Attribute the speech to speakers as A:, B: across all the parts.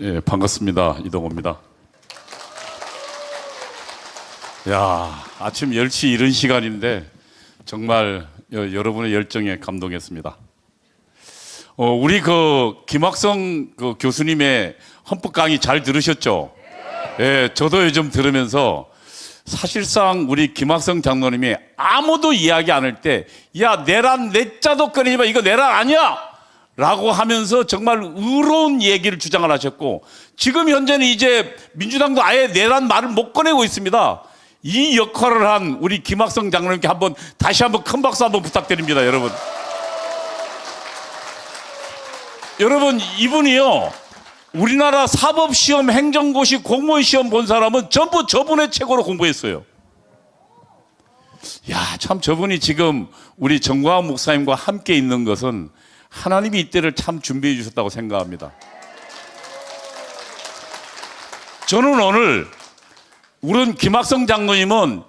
A: 예, 반갑습니다. 이동호입니다. 야, 아침 10시 이른 시간인데 정말 여러분의 열정에 감동했습니다. 우리 김학성 교수님의 헌법 강의 잘 들으셨죠? 예, 저도 요즘 들으면서 사실상 우리 김학성 장로님이 아무도 이야기 안 할 때, 야, 내란 내자도 꺼내지마, 이거 내란 아니야! 라고 하면서 정말 의로운 얘기를 주장을 하셨고, 지금 현재는 이제 민주당도 아예 내란 말을 못 꺼내고 있습니다. 이 역할을 한 우리 김학성 장로님께 다시 한번 큰 박수 한번 부탁드립니다, 여러분. 여러분, 이분이요, 우리나라 사법시험, 행정고시, 공무원시험 본 사람은 전부 저분의 책으로 공부했어요. 야, 참 저분이 지금 우리 정광훈 목사님과 함께 있는 것은 하나님이 이때를 참 준비해 주셨다고 생각합니다. 저는 오늘 우리 김학성 장로님은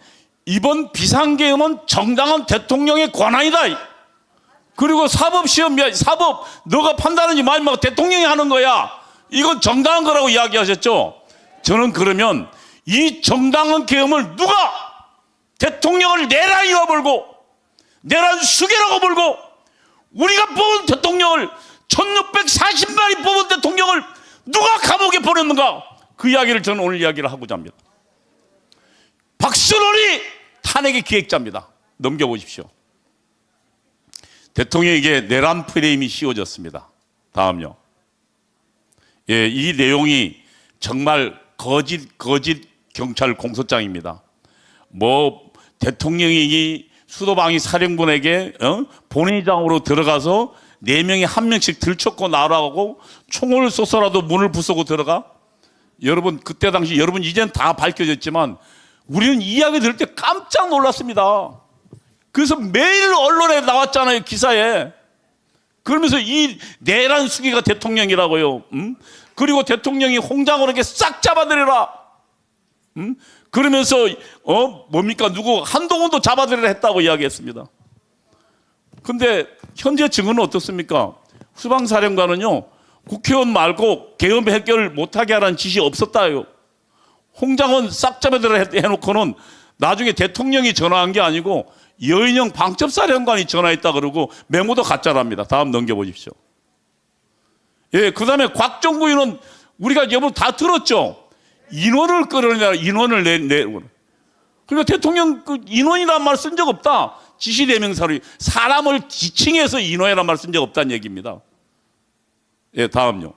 A: 이번 비상계엄은 정당한 대통령의 권한이다. 그리고 사법시험, 너가 판단하지 말고 대통령이 하는 거야. 이건 정당한 거라고 이야기하셨죠. 저는 그러면 이 정당한 계엄을 누가 대통령을 내란이라 불고 내란 수괴라고 불고 우리가 뽑은 대통령을 1640만이 뽑은 대통령을 누가 감옥에 보냈는가? 그 이야기를 저는 오늘 이야기를 하고자 합니다. 박선원이 탄핵의 기획자입니다. 넘겨보십시오. 대통령에게 내란 프레임이 씌워졌습니다. 다음요. 예, 이 내용이 정말 거짓 경찰 공소장입니다. 대통령이 수도방위 사령관에게 본회의장으로 들어가서 4명이 1명씩 들쳐고 나라고 총을 쏘서라도 문을 부수고 들어가? 여러분, 그때 당시 여러분 이젠 다 밝혀졌지만 우리는 이 이야기 들을 때 깜짝 놀랐습니다. 그래서 매일 언론에 나왔잖아요, 기사에. 그러면서 이 내란 수기가 대통령이라고요. 그리고 대통령이 홍장원에게 싹 잡아들여라. 그러면서 누구 한동훈도 잡아들여라 했다고 이야기했습니다. 근데 현재 증언은 어떻습니까? 수방사령관은요, 국회의원 말고 계엄 해결 못하게 하라는 지시 없었다요. 홍장원 싹 잡아들여라 해놓고는 나중에 대통령이 전화한 게 아니고 여인영 방첩사령관이 전화했다 그러고 메모도 가짜랍니다. 다음 넘겨보십시오. 예, 그 다음에 곽정구 의원은 우리가 여러분 다 들었죠? 인원을 끌어내라, 인원을 그러니까 대통령 인원이란 말 쓴 적 없다. 지시대명사로 사람을 지칭해서 인원이란 말 쓴 적 없다는 얘기입니다. 예, 다음요.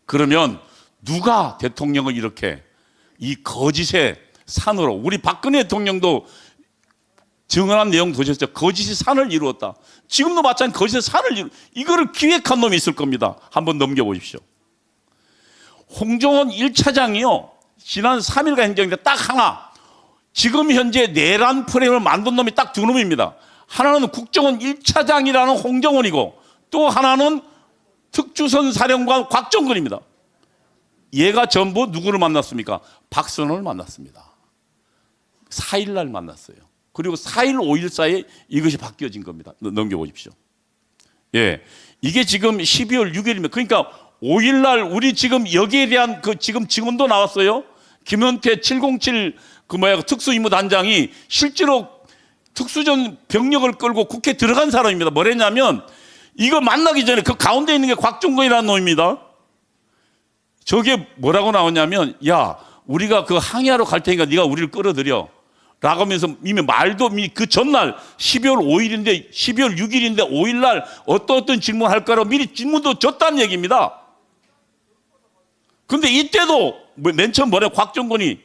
A: 그러면 누가 대통령을 이렇게 이 거짓의 산으로, 우리 박근혜 대통령도 증언한 내용 보셨죠? 거짓의 산을 이루었다. 지금도 마찬가지 거짓의 산을 이거를 기획한 놈이 있을 겁니다. 한번 넘겨보십시오. 홍정원 1차장이요. 지난 3일간 행정인데 딱 하나. 지금 현재 내란 프레임을 만든 놈이 딱 2놈입니다. 하나는 국정원 1차장이라는 홍정원이고 또 하나는 특주선 사령관 곽정근입니다. 얘가 전부 누구를 만났습니까? 박선원을 만났습니다. 4일날 만났어요. 그리고 4일, 5일 사이에 이것이 바뀌어진 겁니다. 넘겨보십시오. 예. 이게 지금 12월 6일입니다. 그러니까 5일날 우리 지금 여기에 대한 지금 증언도 나왔어요. 김현태 707 특수임무단장이 실제로 특수전 병력을 끌고 국회에 들어간 사람입니다. 뭐랬냐면 이거 만나기 전에 그 가운데 있는 게 곽종건이라는 놈입니다. 저게 뭐라고 나오냐면, 야, 우리가 항의하러 갈 테니까 네가 우리를 끌어들여. 라고 하면서 이미 말도 그 전날 12월 5일인데 12월 6일인데 5일날 어떤 질문을 할 거라고 미리 질문도 줬다는 얘기입니다. 근데 이때도 맨 처음 곽정근이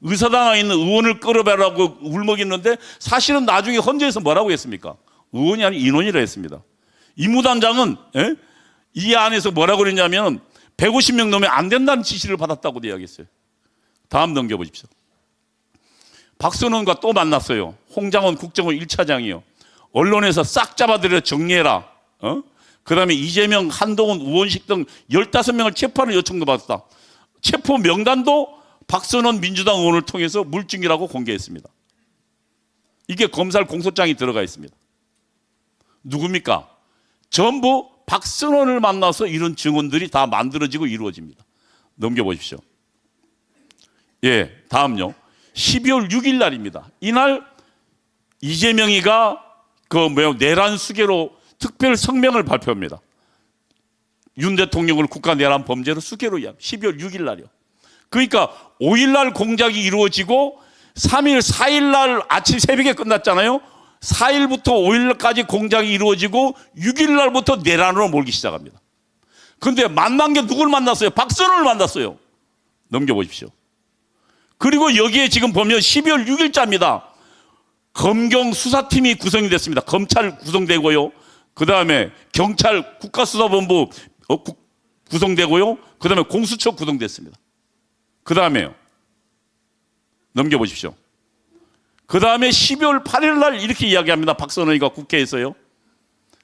A: 의사당에 있는 의원을 끌어배라고 울먹였는데 사실은 나중에 헌재에서 뭐라고 했습니까? 의원이 아니라 인원이라 했습니다. 임무단장은 이 안에서 뭐라고 그랬냐면 150명 넘으면 안 된다는 지시를 받았다고 이야기했어요. 다음 넘겨보십시오. 박선원과 또 만났어요. 홍장원 국정원 1차장이요. 언론에서 싹 잡아들여 정리해라. 그 다음에 이재명, 한동훈, 우원식 등 15명을 체포하는 요청도 받았다. 체포 명단도 박선원 민주당 의원을 통해서 물증이라고 공개했습니다. 이게 검찰 공소장이 들어가 있습니다. 누굽니까? 전부 박선원을 만나서 이런 증언들이 다 만들어지고 이루어집니다. 넘겨보십시오. 예, 다음요. 12월 6일 날입니다. 이날 이재명이가 내란 수괴로 특별 성명을 발표합니다. 윤 대통령을 국가 내란 범죄로 수괴로 이야기. 12월 6일 날이요. 그러니까 5일 날 공작이 이루어지고 3일, 4일 날 아침 새벽에 끝났잖아요. 4일부터 5일까지 공작이 이루어지고 6일 날부터 내란으로 몰기 시작합니다. 그런데 만난 게 누굴 만났어요? 박선원을 만났어요. 넘겨보십시오. 그리고 여기에 지금 보면 12월 6일자입니다. 검경 수사팀이 구성이 됐습니다. 검찰 구성되고요. 그 다음에 경찰 국가수사본부 구성되고요. 그 다음에 공수처 구성됐습니다. 그 다음에요. 넘겨보십시오. 그 다음에 12월 8일 날 이렇게 이야기합니다. 박선원이가 국회에서요.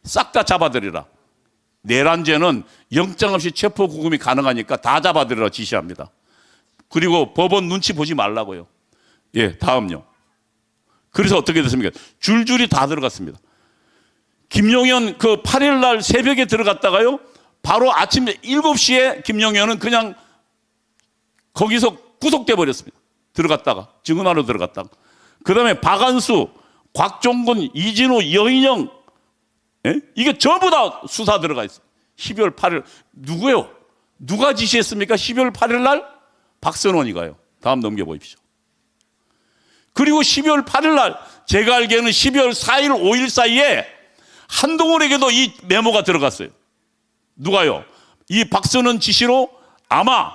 A: 싹 다 잡아들이라. 내란죄는 영장 없이 체포 구금이 가능하니까 다 잡아들이라 지시합니다. 그리고 법원 눈치 보지 말라고요. 예, 다음요. 그래서 어떻게 됐습니까? 줄줄이 다 들어갔습니다. 김용현 8일 날 새벽에 들어갔다가요. 바로 아침 7시에 김용현은 그냥 거기서 구속돼 버렸습니다. 들어갔다가 증언하러 들어갔다가. 그 다음에 박안수, 곽종근, 이진우, 여인영, 예? 이게 전부 다 수사 들어가 있어요. 12월 8일 누구요? 누가 지시했습니까? 12월 8일 날 박선원이가요. 다음 넘겨보십시오. 그리고 12월 8일 날 제가 알기에는 12월 4일, 5일 사이에 한동훈에게도 이 메모가 들어갔어요. 누가요? 이 박선원 지시로 아마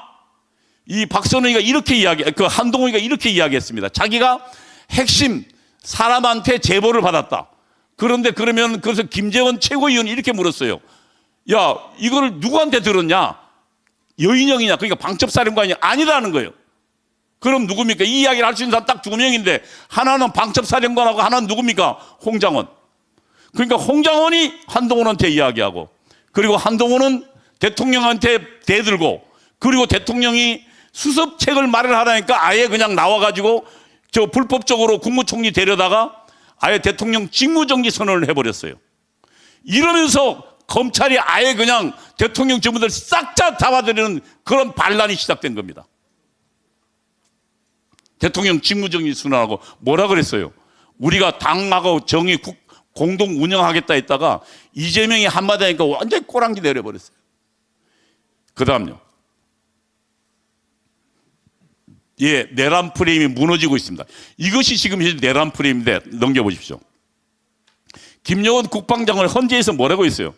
A: 이 박선원이가 이렇게 한동훈이가 이렇게 이야기했습니다. 자기가 핵심 사람한테 제보를 받았다. 그런데 그래서 김재원 최고위원이 이렇게 물었어요. 야, 이걸 누구한테 들었냐? 여인영이냐? 그러니까 방첩사령관이 아니라는 거예요. 그럼 누굽니까? 이 이야기를 할 수 있는 사람 딱 2명인데 하나는 방첩사령관하고 하나는 누굽니까? 홍장원. 그러니까 홍장원이 한동훈한테 이야기하고 그리고 한동훈은 대통령한테 대들고 그리고 대통령이 수습책을 마련하라니까 아예 그냥 나와가지고 불법적으로 국무총리 데려다가 아예 대통령 직무정지 선언을 해버렸어요. 이러면서 검찰이 아예 그냥 대통령 직무들 싹 다 잡아들이는 그런 반란이 시작된 겁니다. 대통령 직무정지 선언하고 뭐라 그랬어요? 우리가 당하고 정의 공동 운영하겠다 했다가 이재명이 한마디 하니까 완전히 꼬랑지 내려버렸어요. 그 다음요. 예, 내란 프레임이 무너지고 있습니다. 이것이 지금 내란 프레임인데 넘겨보십시오. 김영원 국방장관을 헌재에서 뭐라고 했어요?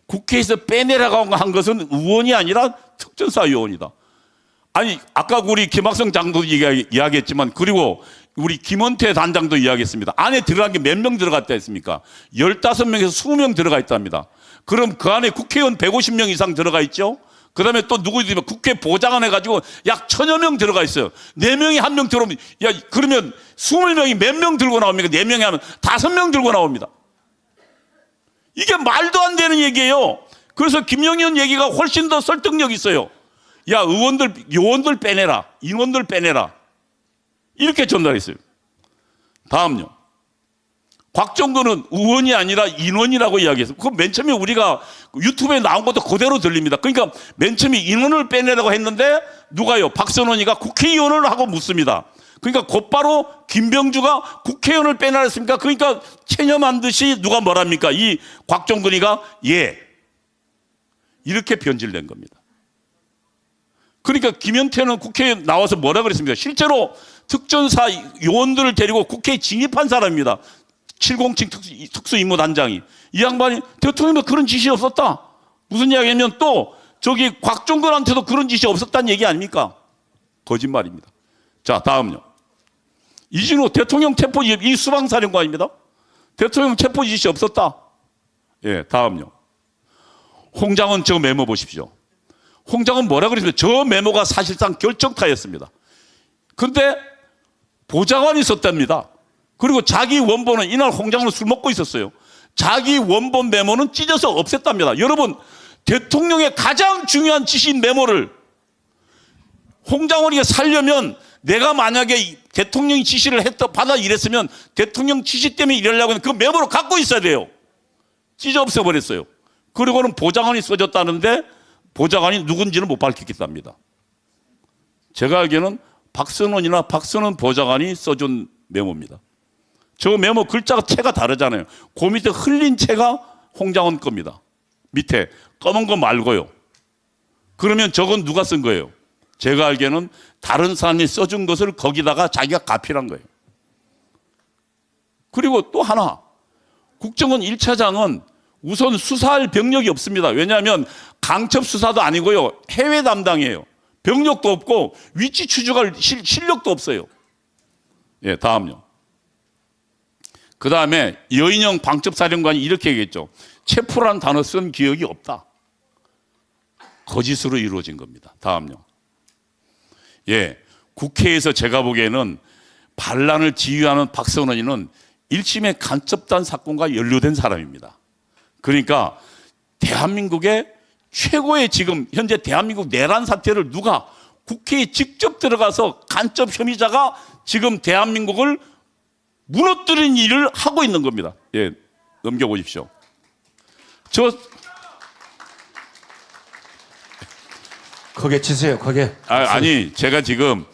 A: 국회에서 빼내라고 한 것은 의원이 아니라 특전사위원이다. 아니, 아까 우리 김학성 장도 이야기했지만 그리고 우리 김원태 단장도 이야기했습니다. 안에 들어간 게 몇 명 들어갔다 했습니까? 15명에서 20명 들어가 있답니다. 그럼 그 안에 국회의원 150명 이상 들어가 있죠? 그 다음에 또 누구지? 국회 보좌관 해가지고 약 1000여 명 들어가 있어요. 4명이 1명 들어오면, 야, 그러면 20명이 몇 명 들고 나옵니까? 4명이 하면 5명 들고 나옵니다. 이게 말도 안 되는 얘기예요. 그래서 김영현 얘기가 훨씬 더 설득력 있어요. 야, 요원들 빼내라. 인원들 빼내라. 이렇게 전달했어요. 다음요. 곽종근은 의원이 아니라 인원이라고 이야기했어요. 그건 맨 처음에 우리가 유튜브에 나온 것도 그대로 들립니다. 그러니까 맨 처음에 인원을 빼내라고 했는데 누가요? 박선원이가 국회의원을 하고 묻습니다. 그러니까 곧바로 김병주가 국회의원을 빼내라 했습니까? 그러니까 체념한 듯이 누가 뭐랍니까? 이 곽종근이가 예. 이렇게 변질된 겁니다. 그러니까 김현태는 국회에 나와서 뭐라 그랬습니까? 실제로 특전사 요원들을 데리고 국회에 진입한 사람입니다. 707 특수임무단장이. 이 양반이 대통령도 그런 지시 없었다. 무슨 이야기냐면 또 저기 곽종근한테도 그런 지시 없었다는 얘기 아닙니까? 거짓말입니다. 자, 다음요. 이진우 대통령 체포 지시, 이 수방사령관입니다. 대통령 체포 지시 없었다. 예, 다음요. 홍장원 저 메모 보십시오. 홍장원 뭐라 그랬습니까? 저 메모가 사실상 결정타였습니다. 그런데 보좌관이 썼답니다. 그리고 자기 원본은 이날 홍장원은 술 먹고 있었어요. 자기 원본 메모는 찢어서 없앴답니다. 여러분, 대통령의 가장 중요한 지시인 메모를 홍장원이가 살려면 내가 만약에 대통령이 지시를 받아 이랬으면 대통령 지시 때문에 이러려고 하면 그 메모를 갖고 있어야 돼요. 찢어 없애버렸어요. 그리고는 보좌관이 써줬다는데 보좌관이 누군지는 못 밝혔겠답니다. 제가 알기에는 박선원이나 박선원 보좌관이 써준 메모입니다. 저 메모 글자가 채가 다르잖아요. 그 밑에 흘린 채가 홍장원 겁니다. 밑에 검은 거 말고요. 그러면 저건 누가 쓴 거예요? 제가 알기에는 다른 사람이 써준 것을 거기다가 자기가 가필한 거예요. 그리고 또 하나, 국정원 1차장은 우선 수사할 병력이 없습니다. 왜냐하면 강첩 수사도 아니고요, 해외 담당이에요. 병력도 없고 위치 추적할 실력도 없어요. 예, 다음요. 그 다음에 여인영 방첩사령관이 이렇게 얘기했죠. 체포란 단어 쓴 기억이 없다. 거짓으로 이루어진 겁니다. 다음요. 예, 국회에서 제가 보기에는 반란을 지휘하는 박선원이는 1심의 간첩단 사건과 연루된 사람입니다. 그러니까 대한민국의 최고의 지금 현재 대한민국 내란 사태를 누가 국회에 직접 들어가서 간첩 혐의자가 지금 대한민국을 무너뜨린 일을 하고 있는 겁니다. 예, 넘겨보십시오.
B: 크게 치세요, 크게.
A: 아니, 제가 지금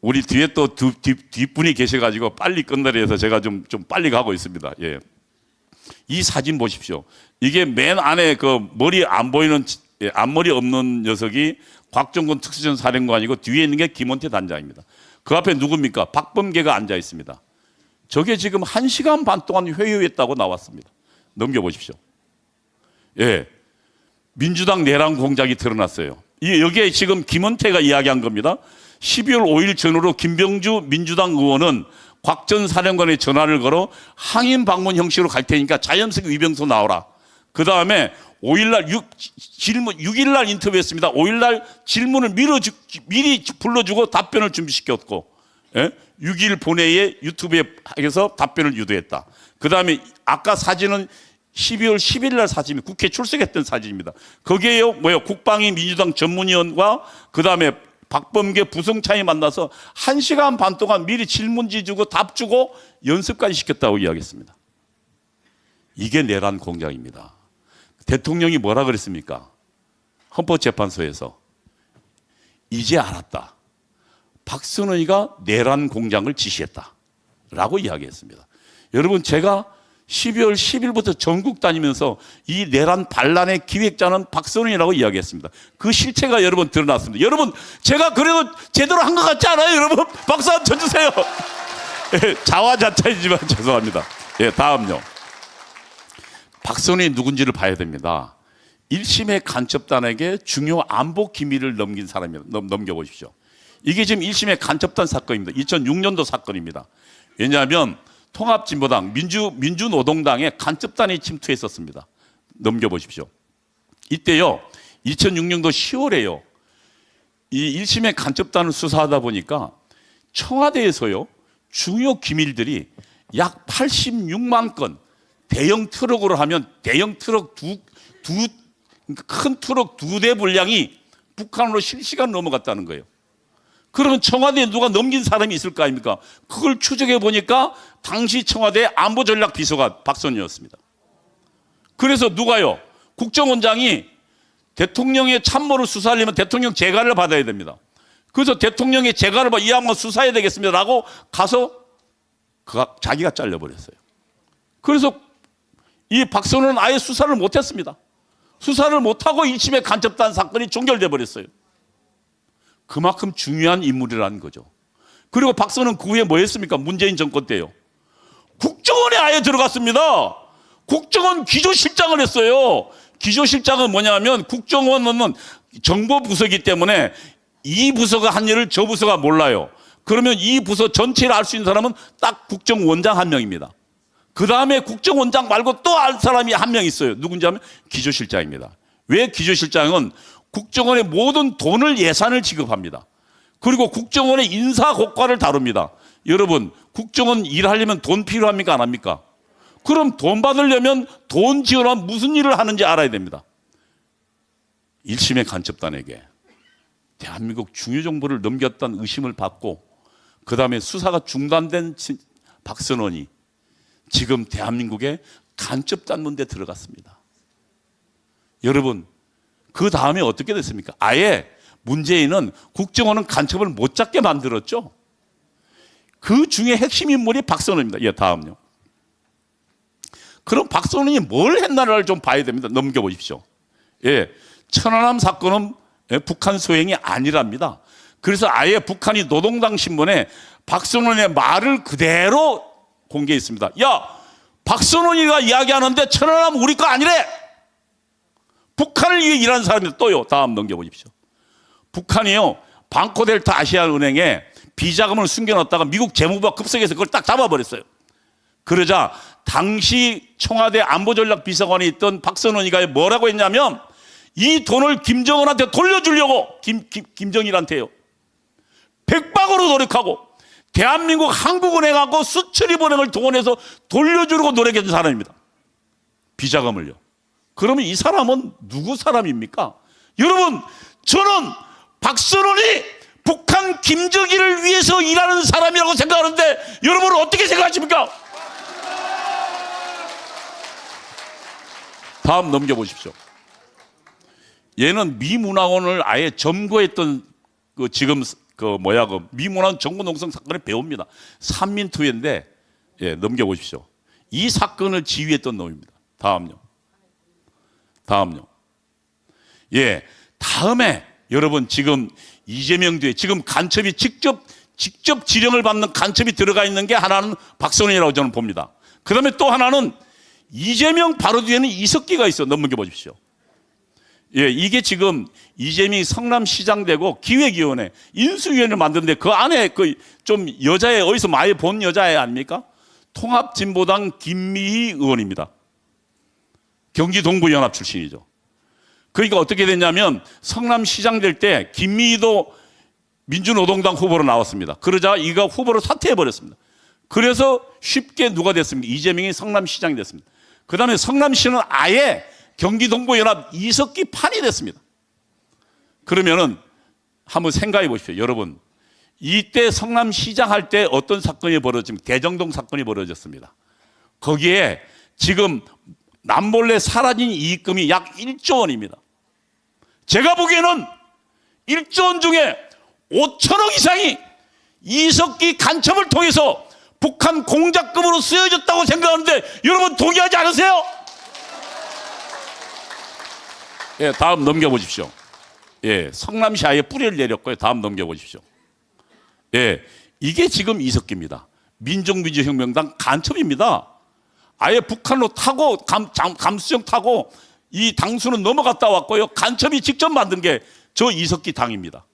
A: 우리 뒤에 또 뒷분이 계셔가지고 빨리 끝내려 해서 제가 좀 빨리 가고 있습니다. 예. 이 사진 보십시오. 이게 맨 안에 그 머리 안 보이는, 앞머리 없는 녀석이 곽정근 특수전 사령관이고 뒤에 있는 게 김원태 단장입니다. 그 앞에 누굽니까? 박범계가 앉아 있습니다. 저게 지금 1시간 반 동안 회유했다고 나왔습니다. 넘겨보십시오. 예. 민주당 내란 공작이 드러났어요. 여기에 지금 김원태가 이야기한 겁니다. 12월 5일 전후로 김병주 민주당 의원은 곽 전 사령관에 전화를 걸어 항인 방문 형식으로 갈 테니까 자연스럽게 위병소 나오라. 그 다음에 5일날 6일날 인터뷰했습니다. 5일날 질문을 미리 불러주고 답변을 준비시켰고, 예? 6일 본회의에 유튜브에 해서 답변을 유도했다. 그 다음에 아까 사진은 12월 10일 사진이 국회 출석했던 사진입니다. 거기에요, 국방위 민주당 전문위원과 그 다음에 박범계 부성차이 만나서 1시간 반 동안 미리 질문지 주고 답 주고 연습까지 시켰다고 이야기했습니다. 이게 내란 공작입니다. 대통령이 뭐라 그랬습니까? 헌법재판소에서 이제 알았다. 박선원이가 내란 공작을 지시했다라고 이야기했습니다. 여러분, 제가 12월 10일부터 전국 다니면서 이 내란 반란의 기획자는 박선원이라고 이야기했습니다. 그 실체가 여러분 드러났습니다. 여러분, 제가 그래도 제대로 한 것 같지 않아요? 여러분, 박수 한번 쳐주세요. 예, 자화자찬이지만 죄송합니다. 예, 다음요. 박선원이 누군지를 봐야 됩니다. 1심의 간첩단에게 중요 안보 기밀을 넘긴 사람입니다. 넘겨보십시오. 이게 지금 1심의 간첩단 사건입니다. 2006년도 사건입니다. 왜냐하면 통합진보당, 민주노동당에 간첩단이 침투했었습니다. 넘겨보십시오. 이때요, 2006년도 10월에요. 이 1심의 간첩단을 수사하다 보니까 청와대에서요, 중요 기밀들이 약 86만 건, 대형 트럭으로 하면 대형 트럭 큰 트럭 2대 분량이 북한으로 실시간 넘어갔다는 거예요. 그러면 청와대에 누가 넘긴 사람이 있을 거 아닙니까? 그걸 추적해 보니까 당시 청와대 안보전략비서관 박선원이었습니다. 그래서 누가요? 국정원장이 대통령의 참모를 수사하려면 대통령 재가를 받아야 됩니다. 그래서 대통령의 재가를 이 양반 수사해야 되겠습니다라고 가서 자기가 잘려버렸어요. 그래서 이 박선원은 아예 수사를 못했습니다. 수사를 못하고 1심의 간첩단 사건이 종결돼 버렸어요. 그만큼 중요한 인물이라는 거죠. 그리고 박선원은 그 후에 뭐 했습니까? 문재인 정권 때요. 국정원에 아예 들어갔습니다. 국정원 기조실장을 했어요. 기조실장은 뭐냐면 국정원은 정보부서이기 때문에 이 부서가 한 일을 저 부서가 몰라요. 그러면 이 부서 전체를 알 수 있는 사람은 딱 국정원장 한 명입니다. 그 다음에 국정원장 말고 또 알 사람이 한 명 있어요. 누군지 하면 기조실장입니다. 왜 기조실장은 국정원의 모든 돈을 예산을 지급합니다. 그리고 국정원의 인사고과를 다룹니다. 여러분, 국정원 일하려면 돈 필요합니까? 안 합니까? 그럼 돈 받으려면 돈 지원하면 무슨 일을 하는지 알아야 됩니다. 1심의 간첩단에게 대한민국 중요 정보를 넘겼다는 의심을 받고 그 다음에 수사가 중단된 박선원이 지금 대한민국의 간첩단 문제에 들어갔습니다. 여러분, 그 다음에 어떻게 됐습니까? 아예 문재인은 국정원은 간첩을 못 잡게 만들었죠. 그 중에 핵심 인물이 박선원입니다. 예, 다음요. 그럼 박선원이 뭘 했나를 좀 봐야 됩니다. 넘겨보십시오. 예, 천안함 사건은 북한 소행이 아니랍니다. 그래서 아예 북한이 노동당 신문에 박선원의 말을 그대로 공개했습니다. 야, 박선원이가 이야기하는데 천안함 우리 거 아니래. 북한을 위해 일하는 사람이 또요. 다음 넘겨보십시오. 북한이요, 방코델타 아시아은행에 비자금을 숨겨놨다가 미국 재무부가 급석해서 그걸 딱 잡아버렸어요. 그러자 당시 청와대 안보전략비서관이 있던 박선원이가 뭐라고 했냐면 이 돈을 김정은한테 돌려주려고 김정일한테요. 백박으로 노력하고 대한민국 한국은행하고 수출입은행을 동원해서 돌려주려고 노력했던 사람입니다. 비자금을요. 그러면 이 사람은 누구 사람입니까? 여러분, 저는 박선원이 북한 김정일을 위해서 일하는 사람이라고 생각하는데 여러분은 어떻게 생각하십니까? 다음 넘겨보십시오. 얘는 미문화원을 아예 점거했던 지금 미문화원 정권농성 사건의 배우입니다. 삼민투회인데, 예, 넘겨보십시오. 이 사건을 지휘했던 놈입니다. 다음요. 예, 다음에 여러분 지금 이재명 뒤에 지금 간첩이 직접 지령을 받는 간첩이 들어가 있는 게 하나는 박선원이라고 저는 봅니다. 그 다음에 또 하나는 이재명 바로 뒤에는 이석기가 있어. 넘겨보십시오. 예, 이게 지금 이재명이 성남시장 되고 기획위원회 인수위원회를 만드는데 그 안에 좀 여자애 어디서 많이 본 여자애 아닙니까? 통합진보당 김미희 의원입니다. 경기 동부연합 출신이죠. 그러니까 어떻게 됐냐면 성남시장 될 때 김미희도 민주노동당 후보로 나왔습니다. 그러자 이가 후보로 사퇴해버렸습니다. 그래서 쉽게 누가 됐습니까? 이재명이 성남시장이 됐습니다. 그 다음에 성남시는 아예 경기 동부연합 이석기 판이 됐습니다. 그러면은 한번 생각해 보십시오. 여러분, 이때 성남시장 할 때 어떤 사건이 벌어집니까? 대정동 사건이 벌어졌습니다. 거기에 지금 남몰래 사라진 이익금이 약 1조 원입니다. 제가 보기에는 1조 원 중에 5천억 이상이 이석기 간첩을 통해서 북한 공작금으로 쓰여졌다고 생각하는데 여러분 동의하지 않으세요? 예, 다음 넘겨보십시오. 예, 성남시 아예 뿌리를 내렸고요. 다음 넘겨보십시오. 예, 이게 지금 이석기입니다. 민족민주혁명당 간첩입니다. 아예 북한으로 타고 감수정 타고 이 당수는 넘어갔다 왔고요. 간첩이 직접 만든 게 저 이석기 당입니다.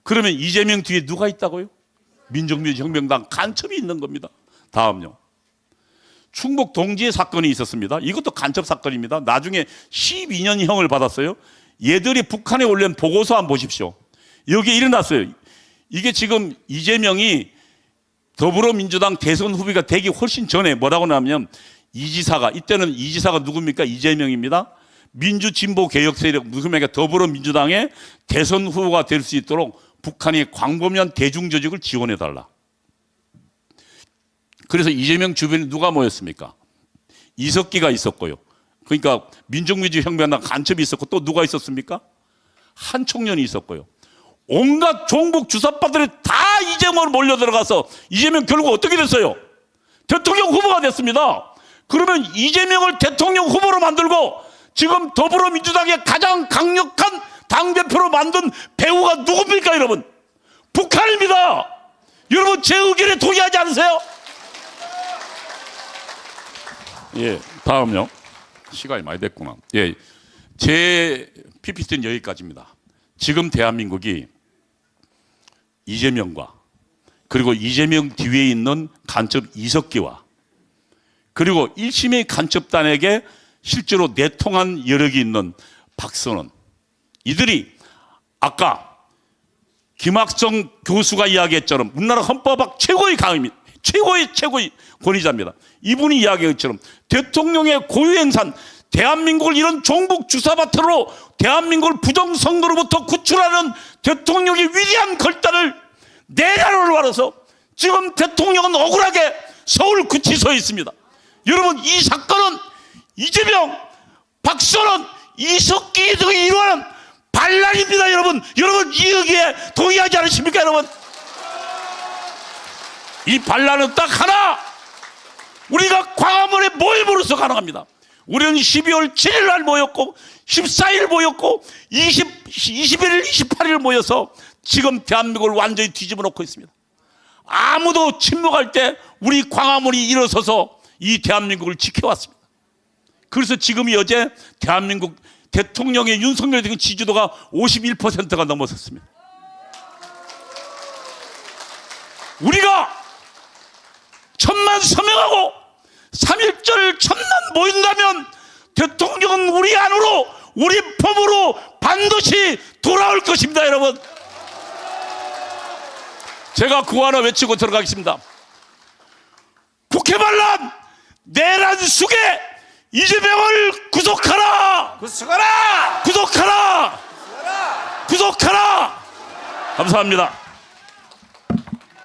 A: 그러면 이재명 뒤에 누가 있다고요? 민족민주혁명당 간첩이 있는 겁니다. 다음요. 충북 동지의 사건이 있었습니다. 이것도 간첩 사건입니다. 나중에 12년형을 받았어요. 얘들이 북한에 올린 보고서 한번 보십시오. 여기에 일어났어요. 이게 지금 이재명이 더불어민주당 대선 후보가 되기 훨씬 전에 뭐라고 나오면 이지사가, 이때는 이지사가 누굽니까? 이재명입니다. 민주진보개혁 세력 누굽니까? 더불어민주당의 대선 후보가 될 수 있도록 북한이 광범위한 대중조직을 지원해달라. 그래서 이재명 주변에 누가 모였습니까? 이석기가 있었고요. 그러니까 민족민주혁명당 간첩이 있었고 또 누가 있었습니까? 한 청년이 있었고요. 온갖 종북 주사파들이 다 이재명으로 몰려들어가서 이재명 결국 어떻게 됐어요? 대통령 후보가 됐습니다. 그러면 이재명을 대통령 후보로 만들고 지금 더불어민주당의 가장 강력한 당대표로 만든 배우가 누굽니까 여러분? 북한입니다. 여러분 제 의견에 동의하지 않으세요? 예, 다음요. 시간이 많이 됐구나. 예, 제 PPT는 여기까지입니다. 지금 대한민국이 이재명과 그리고 이재명 뒤에 있는 간첩 이석기와 그리고 1심의 간첩단에게 실제로 내통한 여력이 있는 박선원, 이들이 아까 김학성 교수가 이야기했처럼 우리나라 헌법학 최고의 강입니다. 최고의 권위자입니다. 이분이 이야기한 것처럼 대통령의 고유행산, 대한민국을 이런 종북 주사바트로 대한민국을 부정선거로부터 구출하는 대통령의 위대한 걸단을 내란으로 알아서 지금 대통령은 억울하게 서울구치소에 있습니다. 여러분 이 사건은 이재명, 박선원 이석기 등이 이루어낸 반란입니다, 여러분. 여러분 여기에 동의하지 않으십니까, 여러분? 이 반란은 딱 하나, 우리가 광화문에 모임으로써 가능합니다. 우리는 12월 7일 날 모였고 14일 모였고 21일 28일 모여서 지금 대한민국을 완전히 뒤집어 놓고 있습니다. 아무도 침묵할 때 우리 광화문이 일어서서 이 대한민국을 지켜왔습니다. 그래서 지금이 어제 대한민국 대통령의 윤석열 대통령 지지도가 51%가 넘어섰습니다. 우리가 천만 서명하고 3.1절 천만 모인다면 대통령은 우리 안으로, 우리 품으로 반드시 돌아올 것입니다, 여러분. 제가 구호 하나 외치고 들어가겠습니다. 국회 반란 내란 숙에 이재명을 구속하라!
B: 구속하라!
A: 구속하라! 구속하라! 감사합니다.